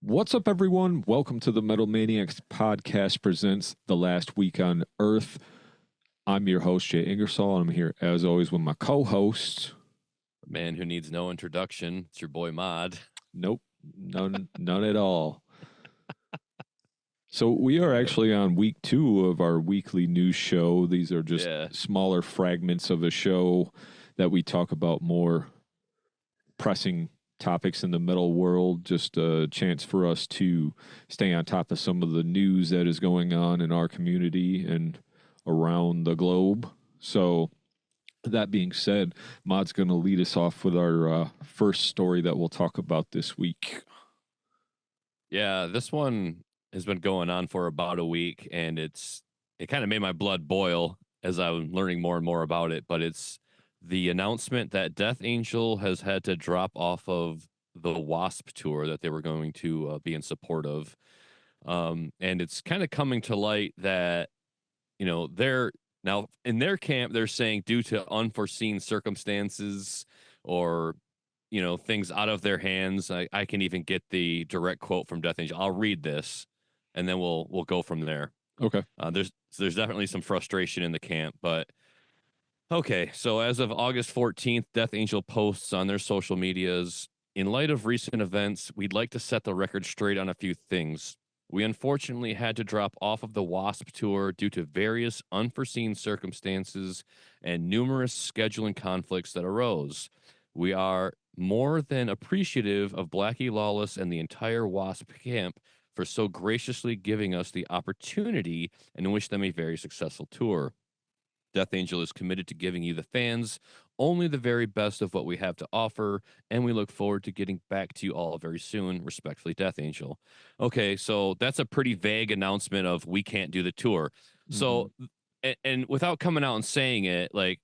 What's up, everyone? Welcome to the Metal Maniacs Podcast Presents The Last Week on Earth. I'm your host, Jay Ingersoll, and I'm here, as always, with my co-host. Man who needs no introduction. It's your boy Mod. Nope, none at all. So we are actually on week 2 of our weekly news show. These are just smaller fragments of a show that we talk about more pressing topics in the metal world, just a chance for us to stay on top of some of the news that is going on in our community and around the globe. So that being said, Mod's going to lead us off with our first story that we'll talk about this week. Yeah, this one has been going on for about a week, and it kind of made my blood boil as I'm learning more and more about it, but it's the announcement that Death Angel has had to drop off of the Wasp tour that they were going to be in support of. And it's kind of coming to light that, they're now in their camp, they're saying due to unforeseen circumstances or, things out of their hands. I can even get the direct quote from Death Angel. I'll read this and then we'll go from there. Okay. There's definitely some frustration in the camp, but okay, so as of August 14th, Death Angel posts on their social medias, in light of recent events, we'd like to set the record straight on a few things. We unfortunately had to drop off of the Wasp tour due to various unforeseen circumstances and numerous scheduling conflicts that arose. We are more than appreciative of Blackie Lawless and the entire Wasp camp for so graciously giving us the opportunity and wish them a very successful tour. Death Angel is committed to giving you, the fans, only the very best of what we have to offer, and we look forward to getting back to you all very soon. Respectfully, Death Angel. Okay, so that's a pretty vague announcement of we can't do the tour. So, and without coming out and saying it, like,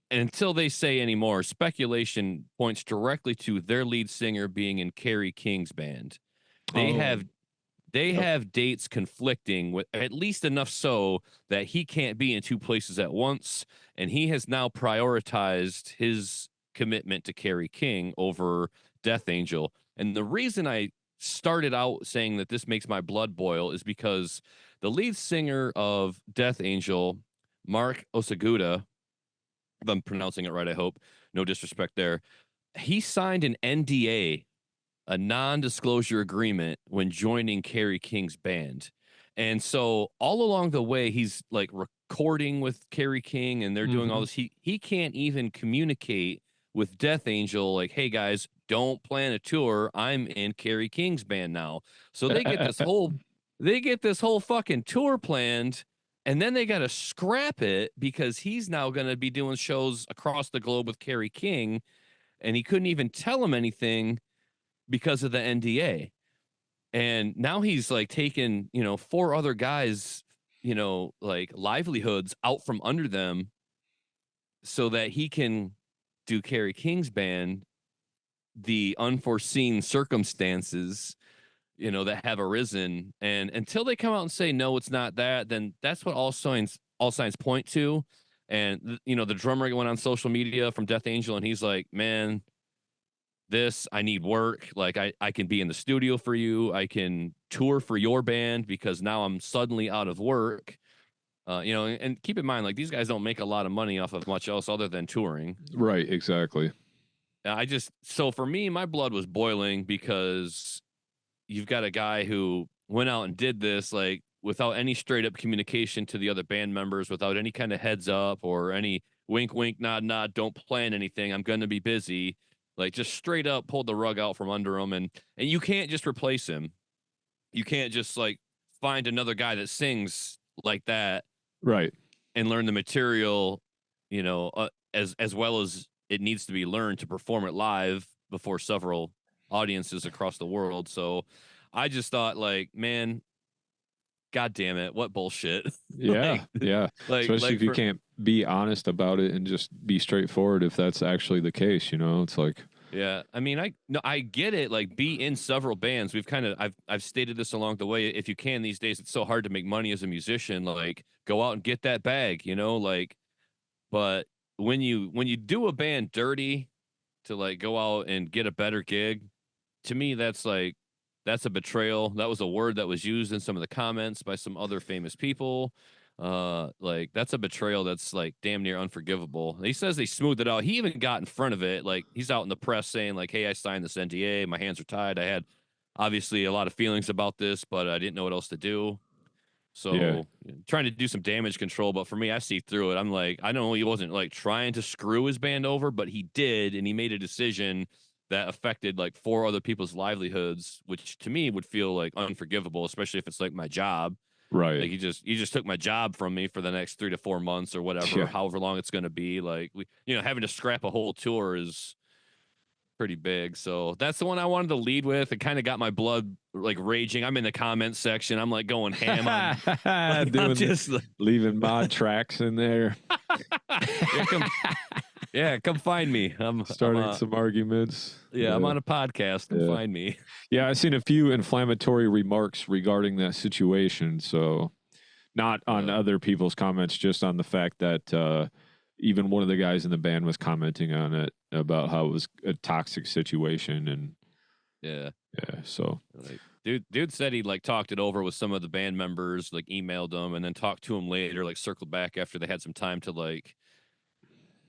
and until they say any more, speculation points directly to their lead singer being in Kerry King's band. They have dates conflicting with at least enough so that he can't be in two places at once, and he has now prioritized his commitment to Kerry King over Death Angel. And the reason I started out saying that this makes my blood boil is because the lead singer of Death Angel, Mark Osaguda, if I'm pronouncing it right, I hope, no disrespect there, he signed an NDA, a non-disclosure agreement, when joining Kerry King's band. And so all along the way, he's like recording with Kerry King and they're doing all this. He can't even communicate with Death Angel, like, hey guys, don't plan a tour. I'm in Kerry King's band now. So they get this whole fucking tour planned, and then they got to scrap it because he's now going to be doing shows across the globe with Kerry King, and he couldn't even tell him anything because of the NDA. And now he's like taking, four other guys, like livelihoods out from under them so that he can do Kerry King's band. The unforeseen circumstances, that have arisen. And until they come out and say, no, it's not that, then that's what all signs point to. And, the drummer went on social media from Death Angel and he's like, man, I need work. Like I can be in the studio for you. I can tour for your band because now I'm suddenly out of work. And keep in mind, like, these guys don't make a lot of money off of much else other than touring. Right, exactly. So for me, my blood was boiling because you've got a guy who went out and did this, like, without any straight up communication to the other band members, without any kind of heads up or any wink, wink, nod, nod, don't plan anything, I'm going to be busy. Like, just straight up pulled the rug out from under him. And you can't just replace him. You can't just, like, find another guy that sings like that. Right. And learn the material, as well as it needs to be learned to perform it live before several audiences across the world. So I just thought, like, man, God damn it, what bullshit. Yeah. Especially if you can't be honest about it and just be straightforward if that's actually the case, it's like. Yeah, I mean, I get it. Like, be in several bands. I've stated this along the way. If you can these days, it's so hard to make money as a musician. Like, go out and get that bag, like. But when you do a band dirty to, like, go out and get a better gig, to me that's like that's a betrayal. That was a word that was used in some of the comments by some other famous people. Like that's a betrayal that's like damn near unforgivable. He says they smoothed it out. He even got in front of it. Like he's out in the press saying like, "Hey, I signed this NDA. My hands are tied. I had obviously a lot of feelings about this, but I didn't know what else to do." Yeah. So trying to do some damage control, but for me, I see through it. I'm like, I know he wasn't like trying to screw his band over, but he did, and he made a decision that affected like 4 other people's livelihoods, which to me would feel like unforgivable, especially if it's like my job. Right. Like he just took my job from me for the next 3 to 4 months or whatever, or Yeah. however long it's going to be. Like having to scrap a whole tour is pretty big. So that's the one I wanted to lead with. It kind of got my blood like raging. I'm in the comments section. I'm like going ham on like I'm just leaving mod tracks in there. Come find me. Starting some arguments. I'm on a podcast. Come find me. Yeah, I've seen a few inflammatory remarks regarding that situation. So not on other people's comments, just on the fact that even one of the guys in the band was commenting on it about how it was a toxic situation. And so like, dude said he like talked it over with some of the band members, like emailed them and then talked to them later, like circled back after they had some time to like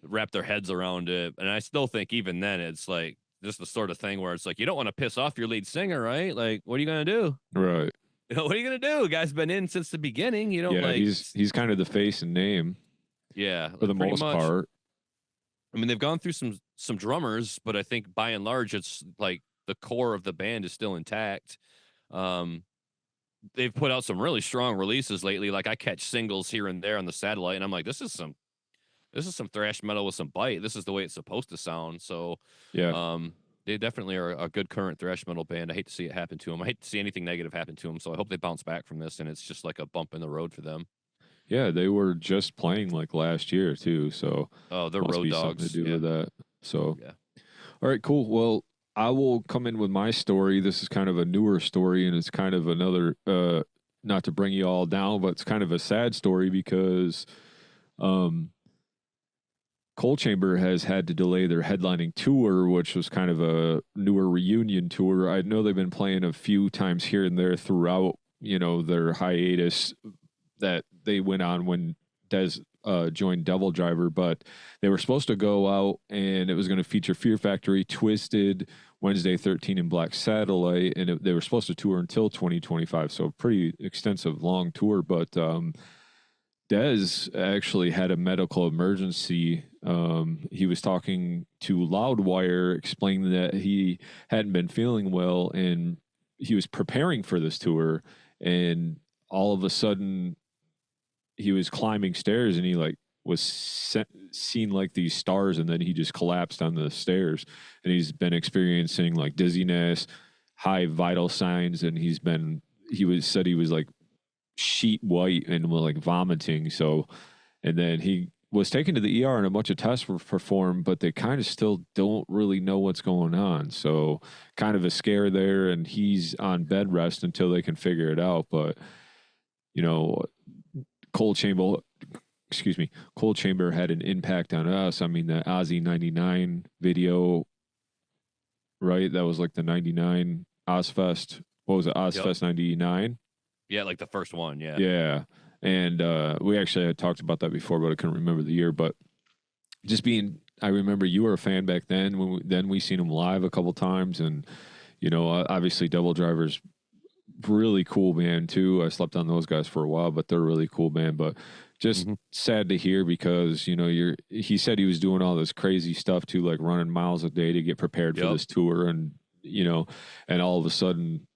wrap their heads around it. And I still think even then it's like just the sort of thing where it's like you don't want to piss off your lead singer, right? Like, what are you gonna do? Right. What are you gonna do? The guy's been in since the beginning. You don't like he's kind of the face and name. Yeah. For the most part. I mean, they've gone through some drummers, but I think by and large it's like the core of the band is still intact. They've put out some really strong releases lately. Like I catch singles here and there on the satellite, and I'm like, this is some thrash metal with some bite. This is the way it's supposed to sound. So they definitely are a good current thrash metal band. I hate to see it happen to them. I hate to see anything negative happen to them. So I hope they bounce back from this, and it's just like a bump in the road for them. Yeah, they were just playing like last year too. So they're road dogs. Something to do with that. So all right, cool. Well, I will come in with my story. This is kind of a newer story, and it's kind of another, not to bring you all down, but it's kind of a sad story because Coal Chamber has had to delay their headlining tour, which was kind of a newer reunion tour. I know they've been playing a few times here and there throughout, their hiatus that they went on when Dez joined Devil Driver, but they were supposed to go out and it was going to feature Fear Factory, Twisted, Wednesday 13, and Black Satellite, and they were supposed to tour until 2025, so a pretty extensive, long tour, but Dez actually had a medical emergency. He was talking to Loudwire, explaining that he hadn't been feeling well and he was preparing for this tour, and all of a sudden he was climbing stairs and he like was seen like these stars, and then he just collapsed on the stairs, and he's been experiencing like dizziness, high vital signs, and he said he was like sheet white and like vomiting. So, and then he was taken to the ER and a bunch of tests were performed, but they kind of still don't really know what's going on. So kind of a scare there, and he's on bed rest until they can figure it out. But, Coal Chamber had an impact on us. I mean, the Ozzy 99 video, right? That was like the 99 Ozfest. What was it? Ozfest 99? Yeah, like the first one. Yeah. Yeah. And we actually had talked about that before, but I couldn't remember the year. But I remember you were a fan back then. Then we seen him live a couple times. And, obviously Devil Driver's really cool band too. I slept on those guys for a while, but they're a really cool band. But just sad to hear because, he said he was doing all this crazy stuff too, like running miles a day to get prepared for this tour. And, and all of a sudden,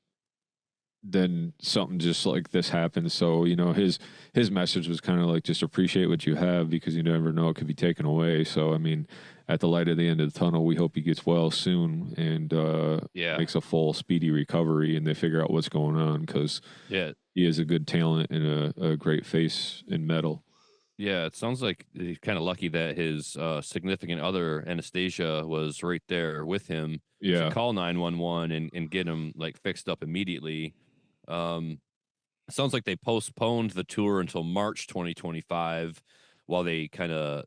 then something just like this happens. So, his message was kind of like, just appreciate what you have because you never know, it could be taken away. So, I mean, at the light at the end of the tunnel, we hope he gets well soon and makes a full speedy recovery and they figure out what's going on because he is a good talent and a great face in metal. Yeah, it sounds like he's kind of lucky that his significant other, Anastasia, was right there with him to call 911 and get him like fixed up immediately. It sounds like they postponed the tour until March 2025 while they kind of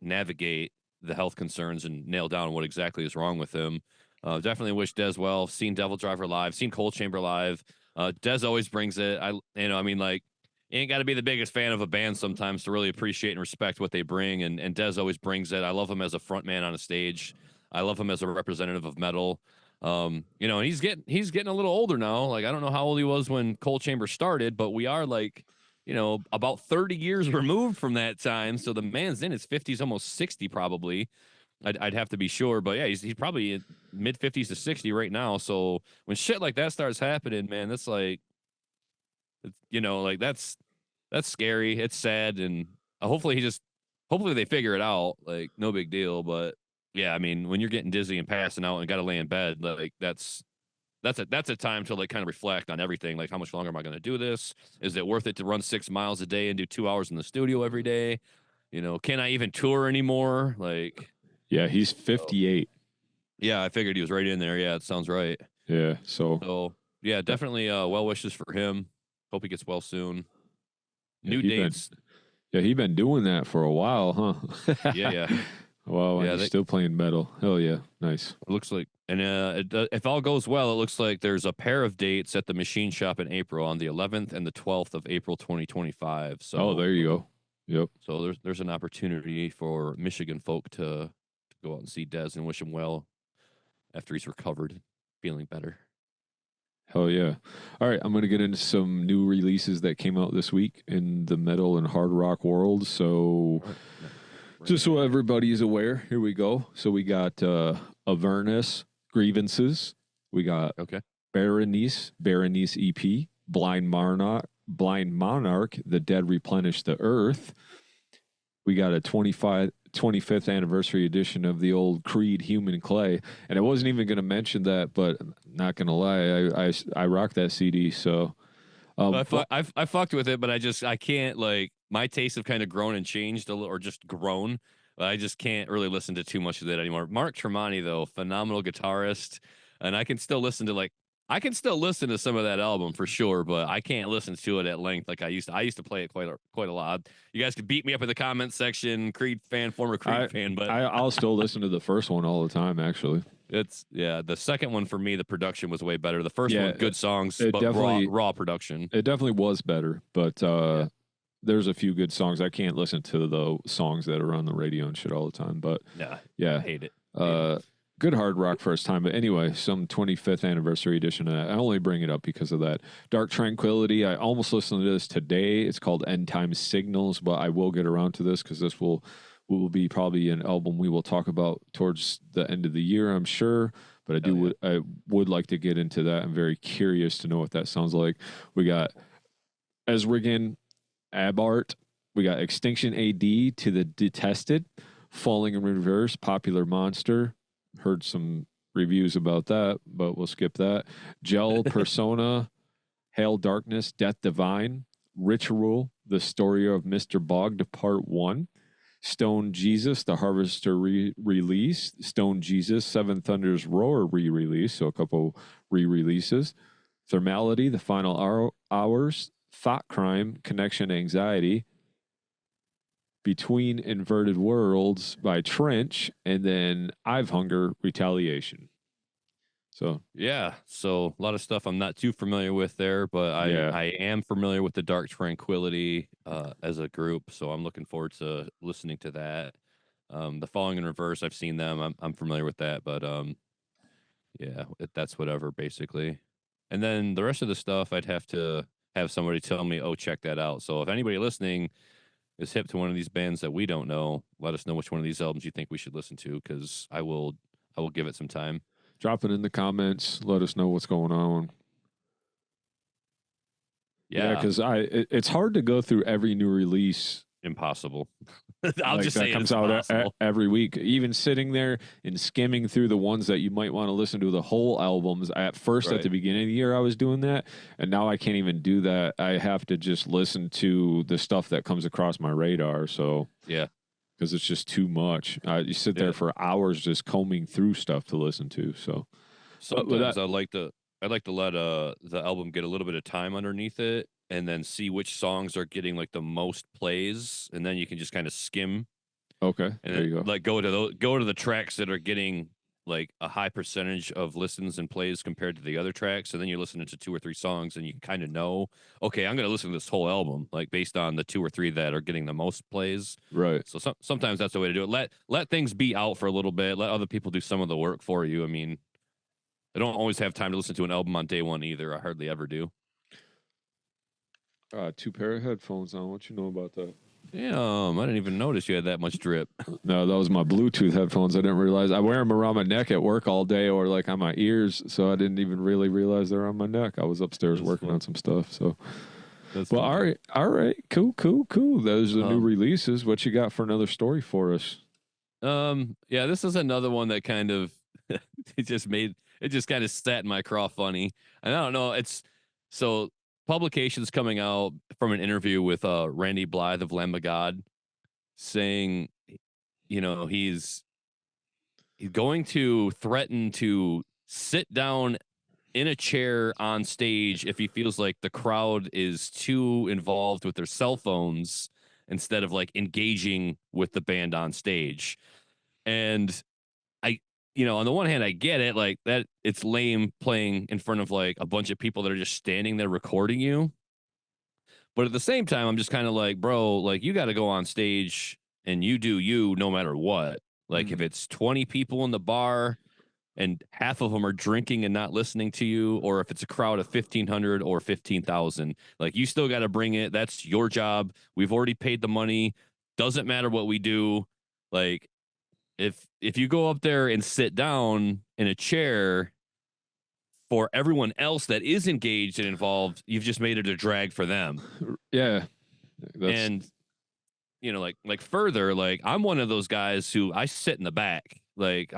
navigate the health concerns and nail down what exactly is wrong with him. Definitely wish Dez well. Seen Devil Driver live, seen Cold Chamber live. Dez always brings it. I mean, like, you ain't got to be the biggest fan of a band sometimes to really appreciate and respect what they bring. And Dez always brings it. I love him as a front man on a stage. I love him as a representative of metal. And he's getting a little older now. Like, I don't know how old he was when Cold Chamber started, but we are like, about 30 years removed from that time. So the man's in his 50s, almost 60 probably. I'd have to be sure, but yeah, he's probably mid 50s to 60 right now. So when shit like that starts happening, man, that's like, like that's scary. It's sad, and hopefully they figure it out. Like, no big deal. But yeah, I mean, when you're getting dizzy and passing out and got to lay in bed, like that's a time to like kind of reflect on everything. Like, how much longer am I going to do this? Is it worth it to run 6 miles a day and do 2 hours in the studio every day? Can I even tour anymore? Like, yeah, he's 58. Yeah, I figured he was right in there. Yeah, it sounds right. Yeah, so yeah, definitely well wishes for him. Hope he gets well soon. New dates. He's been doing that for a while, huh? Yeah. Wow, and he's still playing metal. Hell yeah, nice. It looks like, and if all goes well, it looks like there's a pair of dates at the Machine Shop in April on the 11th and the 12th of April 2025. So there you go. Yep. So there's an opportunity for Michigan folk to go out and see Dez and wish him well after he's recovered, feeling better. Hell yeah. All right, I'm going to get into some new releases that came out this week in the metal and hard rock world. So just so everybody is aware, here we go. So we got Avernus, Grievances. We got Berenice EP, Blind Monarch, The Dead Replenish the Earth. We got a 25th anniversary edition of the old Creed Human Clay. And I wasn't even going to mention that, but not going to lie, I rock that CD. So I fucked with it, but I can't, like, my tastes have kind of grown and changed a little, or just grown. I just can't really listen to too much of that anymore. Mark Tremonti, though, phenomenal guitarist. And I can still listen to some of that album for sure, but I can't listen to it at length like I used to. I used to play it quite a lot. You guys could beat me up in the comments section, former Creed fan, but I'll still listen to the first one all the time, actually. The second one for me, the production was way better. The first one, good songs, but raw production. It definitely was better, but there's a few good songs. I can't listen to the songs that are on the radio and shit all the time, but I hate it. Good hard rock first time. But anyway, some 25th anniversary edition. I only bring it up because of that. Dark Tranquility. I almost listened to this today. It's called End Time Signals, but I will get around to this because this will be probably an album we will talk about towards the end of the year, I'm sure. But I would like to get into that. I'm very curious to know what that sounds like. We got Esrigan, Abart. We got Extinction AD, To the Detested, Falling in Reverse, Popular Monster. Heard some reviews about that, but we'll skip that. Gel, Persona, Hail Darkness, Death Divine, Ritual, The Story of Mr. Bogd, Part 1, Stone Jesus, The Harvester re-release, Stone Jesus, Seven Thunders Roar re-release, so a couple re-releases, Thermality, The Final Hours, Thought Crime, Connection Anxiety, Between Inverted Worlds by Trench, and then I've Hunger, Retaliation. So so a lot of stuff I'm not too familiar with there, but I am familiar with the Dark Tranquility as a group, so I'm looking forward to listening to that. The Falling in Reverse, I've seen them. I'm familiar with that, but that's whatever basically. And then the rest of the stuff, I'd have to have somebody tell me, oh, check that out. So if anybody listening is hip to one of these bands that we don't know, let us know which one of these albums you think we should listen to, because I will give it some time. Drop it in the comments. Let us know what's going on. Yeah, because it's hard to go through every new release. Impossible. I'll just say that comes out every week. Even sitting there and skimming through the ones that you might want to listen to the whole albums. At first, at the beginning of the year, I was doing that, and now I can't even do that. I have to just listen to the stuff that comes across my radar. So because it's just too much. You sit there for hours just combing through stuff to listen to. So sometimes I'd like to let the album get a little bit of time underneath it, and then see which songs are getting like the most plays, and then you can just kind of skim. Okay, And there you go. Like go to the tracks that are getting like a high percentage of listens and plays compared to the other tracks. And then you're listening to 2 or 3 songs and you kind of know, okay, I'm going to listen to this whole album, like based on the 2 or 3 that are getting the most plays. Right. So sometimes that's the way to do it. Let things be out for a little bit. Let other people do some of the work for you. I mean, I don't always have time to listen to an album on day one either. I hardly ever do. 2 pair of headphones on. What you know about that? Damn, I didn't even notice you had that much drip. No, that was my Bluetooth headphones. I didn't realize. I wear them around my neck at work all day or like on my ears, so I didn't even really realize they're on my neck. I was upstairs working on some stuff. So, well, all right, cool. Those are the new releases. What you got for another story for us? Yeah, this is another one that kind of it just kind of sat in my craw funny. And I don't know, it's so publications coming out from an interview with Randy Blythe of Lamb of God saying, he's going to threaten to sit down in a chair on stage if he feels like the crowd is too involved with their cell phones instead of like engaging with the band on stage. And on the one hand, I get it, like that it's lame playing in front of like a bunch of people that are just standing there recording you. But at the same time, I'm just kind of like, bro, like you got to go on stage and you do you no matter what. Like if it's 20 people in the bar and half of them are drinking and not listening to you, or if it's a crowd of 1,500 or 15,000, like you still got to bring it. That's your job. We've already paid the money. Doesn't matter what we do. Like if you go up there and sit down in a chair for everyone else that is engaged and involved, you've just made it a drag for them. Yeah. And like further, like I'm one of those guys who I sit in the back. Like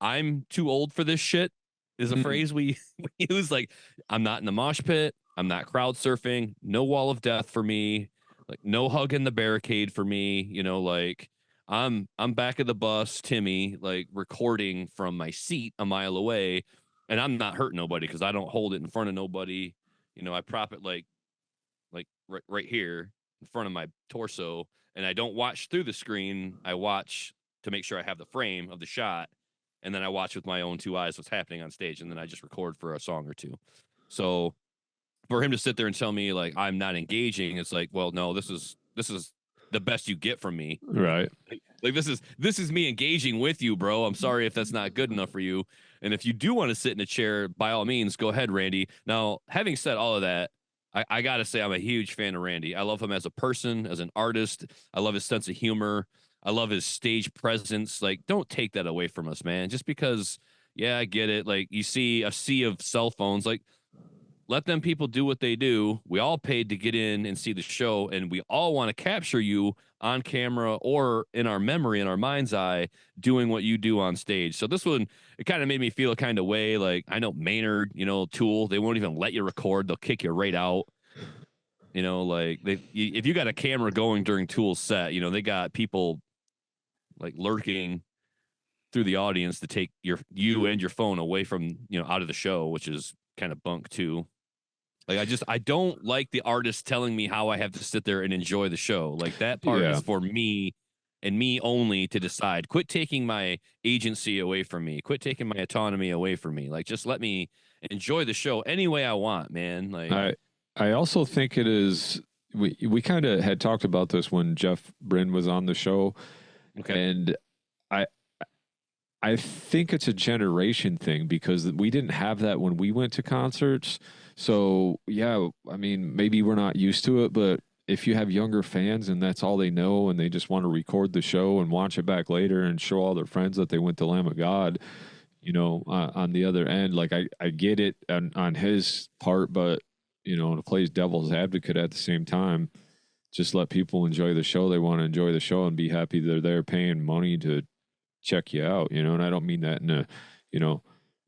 I'm too old for this shit is a phrase we use. Like I'm not in the mosh pit. I'm not crowd surfing. No wall of death for me. Like no hugging the barricade for me. Like I'm back of the bus, Timmy, like recording from my seat a mile away, and I'm not hurting nobody because I don't hold it in front of nobody. I prop it like right here in front of my torso, and I don't watch through the screen. I watch to make sure I have the frame of the shot, and then I watch with my own 2 eyes what's happening on stage, and then I just record for a song or two. So for him to sit there and tell me like I'm not engaging, it's like, well, no, this is the best you get from me. Right. Like this is me engaging with you, bro. I'm sorry if that's not good enough for you. And if you do want to sit in a chair, by all means, go ahead, Randy. Now, having said all of that, I gotta say I'm a huge fan of Randy. I love him as a person, as an artist. I love his sense of humor. I love his stage presence. Like, don't take that away from us, man. Just because, yeah, I get it. Like, you see a sea of cell phones. Like, let them people do what they do. We all paid to get in and see the show, and we all want to capture you on camera or in our memory, in our mind's eye, doing what you do on stage. So this one, it kind of made me feel a kind of way. Like I know Maynard, Tool, they won't even let you record. They'll kick you right out. Like if you got a camera going during Tool's set, they got people like lurking through the audience to take you and your phone away from, out of the show, which is kind of bunk too. Like I don't like the artist telling me how I have to sit there and enjoy the show. Like that part is for me and me only to decide. Quit taking my agency away from me. Quit taking my autonomy away from me. Like just let me enjoy the show any way I want, man. Like I also think it is we kind of had talked about this when Jeff Bryn was on the show. Okay. And I think it's a generation thing because we didn't have that when we went to concerts. So, yeah, I mean, maybe we're not used to it, but if you have younger fans and that's all they know and they just want to record the show and watch it back later and show all their friends that they went to Lamb of God, on the other end, like I get it on his part, but, to play devil's advocate at the same time, just let people enjoy the show. They want to enjoy the show and be happy they're there paying money to check you out, and I don't mean that in a,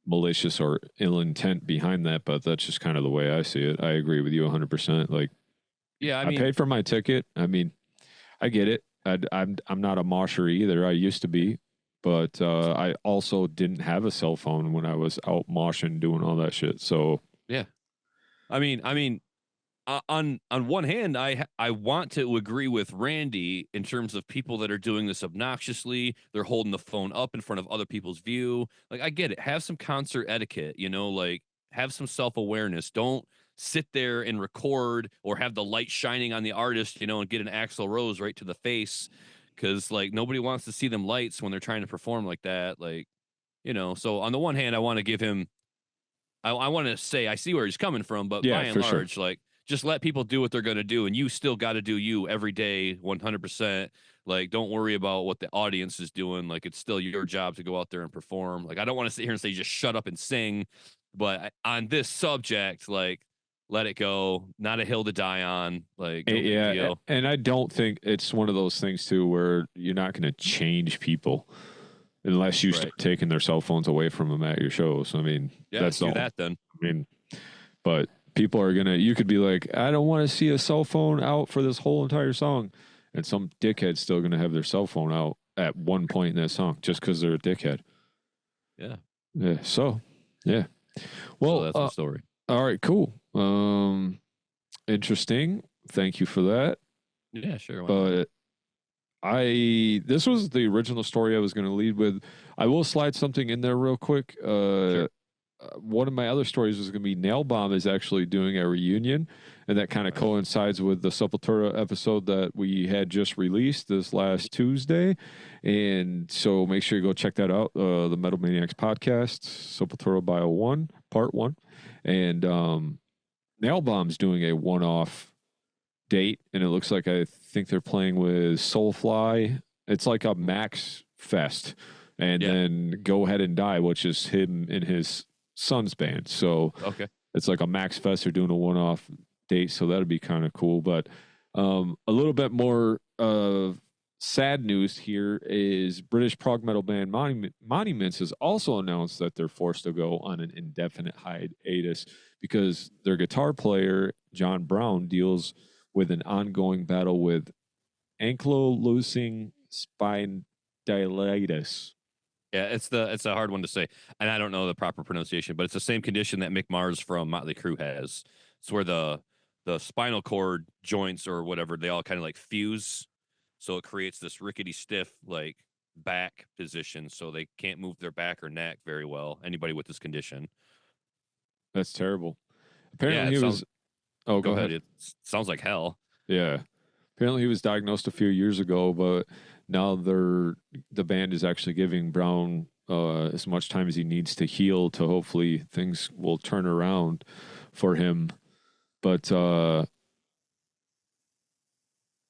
malicious or ill intent behind that, but that's just kind of the way I see it. I agree with you 100%. Like, yeah, I paid for my ticket. I mean, I get it. I'm not a mosher either. I used to be, but I also didn't have a cell phone when I was out moshing, doing all that shit. So yeah, I mean, on one hand, I want to agree with Randy in terms of people that are doing this obnoxiously. They're holding the phone up in front of other people's view. Like, I get it. Have some concert etiquette, like have some self-awareness. Don't sit there and record or have the light shining on the artist, and get an Axl Rose right to the face, because like nobody wants to see them lights when they're trying to perform like that. Like, so on the one hand, I want to give him I want to say I see where he's coming from, but Yeah, by and for sure. large, like, just let people do what they're going to do, and you still got to do you every day, 100%. Like, don't worry about what the audience is doing. Like, it's still your job to go out there and perform. Like, I don't want to sit here and say just shut up and sing, but on this subject, like, let it go. Not a hill to die on. Like, no big deal. And I don't think it's one of those things too where you're not going to change people unless you start taking their cell phones away from them at your shows. I mean, Yeah, that's do that then. I mean, but people are gonna. You could be like, I don't want to see a cell phone out for this whole entire song, and some dickhead's still gonna have their cell phone out at one point in that song just because they're a dickhead. Yeah. Yeah. So, yeah. Well, so that's the story. All right. Cool. Interesting. Thank you for that. Yeah, sure. But this was the original story I was going to lead with. I will slide something in there real quick. Sure. One of my other stories was going to be Nail Bomb is actually doing a reunion, and that kind of coincides with the Sepultura episode that we had just released this last Tuesday. And so make sure you go check that out. The Metal Maniacs podcast, Sepultura Bio 1, Part 1. And Nail Bomb's doing a one-off date, and it looks like I think they're playing with Soulfly. It's like a Max Fest, and then Go Ahead and Die, which is him and his son's band. So it's like a Max Fest. They're doing a one-off date, so that'd be kind of cool. But a little bit more sad news here is British prog metal band Monuments has also announced that they're forced to go on an indefinite hiatus because their guitar player John Browne deals with an ongoing battle with ankylosing spondylitis. Yeah, it's a hard one to say, and I don't know the proper pronunciation, but it's the same condition that Mick Mars from Motley Crue has. It's where the spinal cord joints or whatever, they all kind of like fuse, so it creates this rickety stiff like back position, so they can't move their back or neck very well. Anybody with this condition. That's terrible. Apparently he was. Oh, go ahead. It sounds like hell. Yeah. Apparently he was diagnosed a few years ago, but now the band is actually giving Browne as much time as he needs to heal to hopefully things will turn around for him. But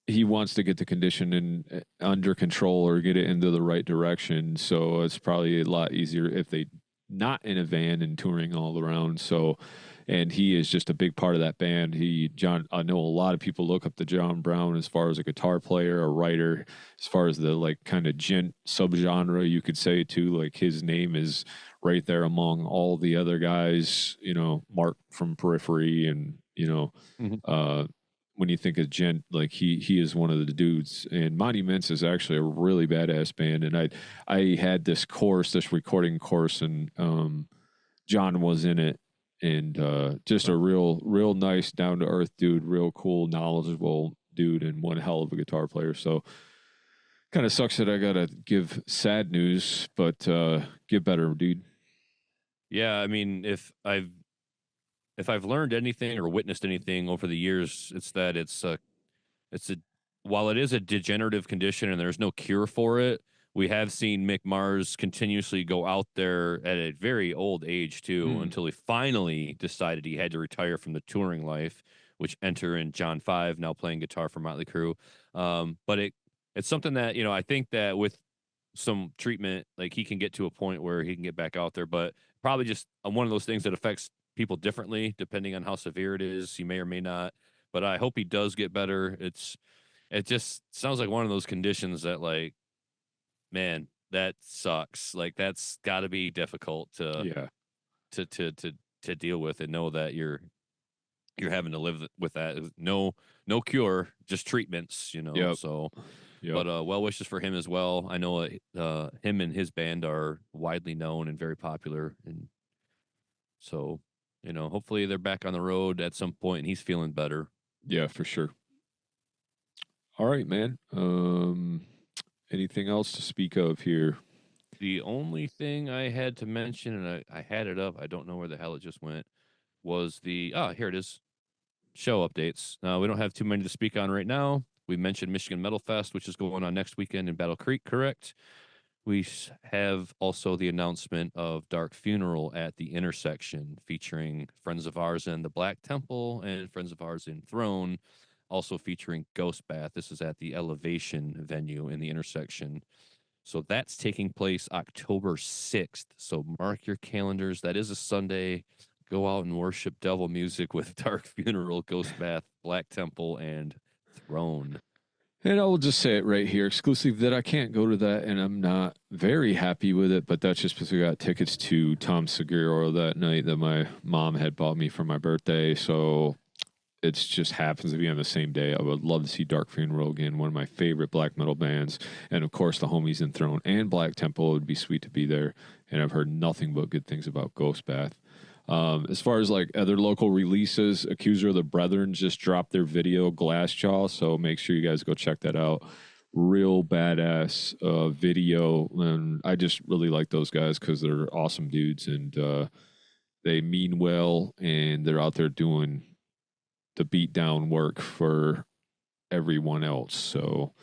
he wants to get the condition under control or get it into the right direction. So it's probably a lot easier if they not in a van and touring all around. So, and he is just a big part of that band. I know a lot of people look up to John Browne as far as a guitar player, a writer, as far as the like kind of gent subgenre, you could say too. Like his name is right there among all the other guys, Mark from Periphery and, when you think of gent, like he is one of the dudes. And Monuments is actually a really badass band. And I had this recording course, and John was in it, and just a real nice, down to earth dude, real cool, knowledgeable dude, and one hell of a guitar player. So kind of sucks that I gotta give sad news, but get better, dude. Yeah, I mean, if I've learned anything or witnessed anything over the years, it's that while it is a degenerative condition and there's no cure for it, we have seen Mick Mars continuously go out there at a very old age too, until he finally decided he had to retire from the touring life, which enter in John 5, now playing guitar for Motley Crue. But it's something that, I think that with some treatment, like he can get to a point where he can get back out there, but probably just one of those things that affects people differently depending on how severe it is. He may or may not, but I hope he does get better. It just sounds like one of those conditions that, like, man, that sucks. Like, that's got to be difficult to deal with, and know that you're having to live with that. No cure, just treatments, Yep. So Yep. But well wishes for him as well. I know him and his band are widely known and very popular, and so hopefully they're back on the road at some point and he's feeling better. Yeah, for sure. All right, man. Anything else to speak of here? The only thing I had to mention, and I had it up, I don't know where the hell it just went, was here it is, show updates. We don't have too many to speak on right now. We mentioned Michigan Metal Fest, which is going on next weekend in Battle Creek, correct? We have also the announcement of Dark Funeral at the intersection, featuring friends of ours in the Black Temple and friends of ours in Throne, also featuring Ghost Bath. This is at the Elevation venue in the intersection. So that's taking place October 6th. So mark your calendars. That is a Sunday. Go out and worship devil music with Dark Funeral, Ghost Bath, Black Temple, and Throne. And I will just say it right here, exclusive, that I can't go to that, and I'm not very happy with it, but that's just because we got tickets to Tom Segura that night that my mom had bought me for my birthday, so it just happens to be on the same day. I would love to see Dark Funeral again, one of my favorite black metal bands, and of course the homies in Throne and Black Temple. It would be sweet to be there, and I've heard nothing but good things about Ghost Bath. As far as like other local releases, Accuser of the Brethren just dropped their video Glassjaw, so make sure you guys go check that out. Real badass video, and I just really like those guys because they're awesome dudes, and they mean well, and they're out there doing the beat down work for everyone else. So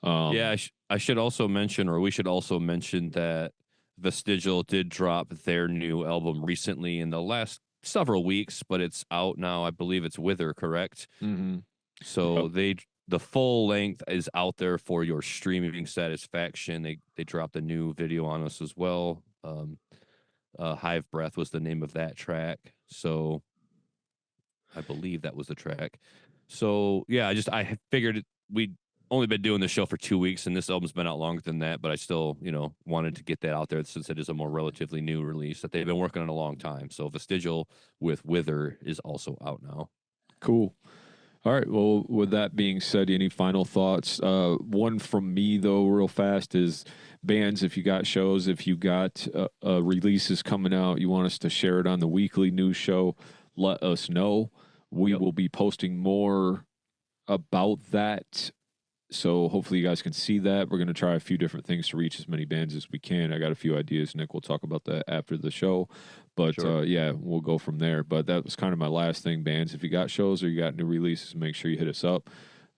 yeah, I should also mention, or we should also mention, that Vestigial did drop their new album recently in the last several weeks, but it's out now. I believe it's Wither, correct? Mm-hmm. So the full length is out there for your streaming satisfaction. They dropped a new video on us as well. Hive Breath was the name of that track. So I believe that was the track. So yeah, I figured we'd only been doing the show for 2 weeks, and this album's been out longer than that. But I still, wanted to get that out there since it is a more relatively new release that they've been working on a long time. So Vestigial with Wither is also out now. Cool. All right. Well, with that being said, any final thoughts? One from me, though, real fast, is bands. If you got shows, if you got releases coming out, you want us to share it on the weekly news show, let us know. We will be posting more about that. So hopefully you guys can see that. We're going to try a few different things to reach as many bands as we can. I got a few ideas, Nick. We'll talk about that after the show. But Sure. yeah, we'll go from there. But that was kind of my last thing, bands. If you got shows or you got new releases, make sure you hit us up.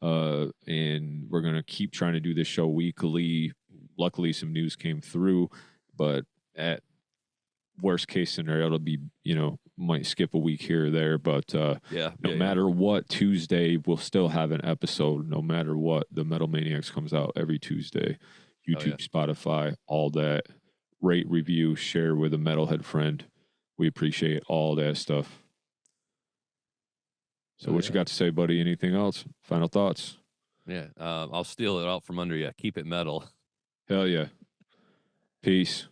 And we're going to keep trying to do this show weekly. Luckily, some news came through. But at worst case scenario, it'll be, might skip a week here or there, but no matter what, Tuesday we'll still have an episode. No matter what, the Metal Maniacs comes out every Tuesday. YouTube, Spotify, all that. Rate, review, share with a metalhead friend. We appreciate all that stuff. So what you got to say, buddy? Anything else? Final thoughts? Yeah, I'll steal it out from under you. Keep it metal. Hell yeah. Peace.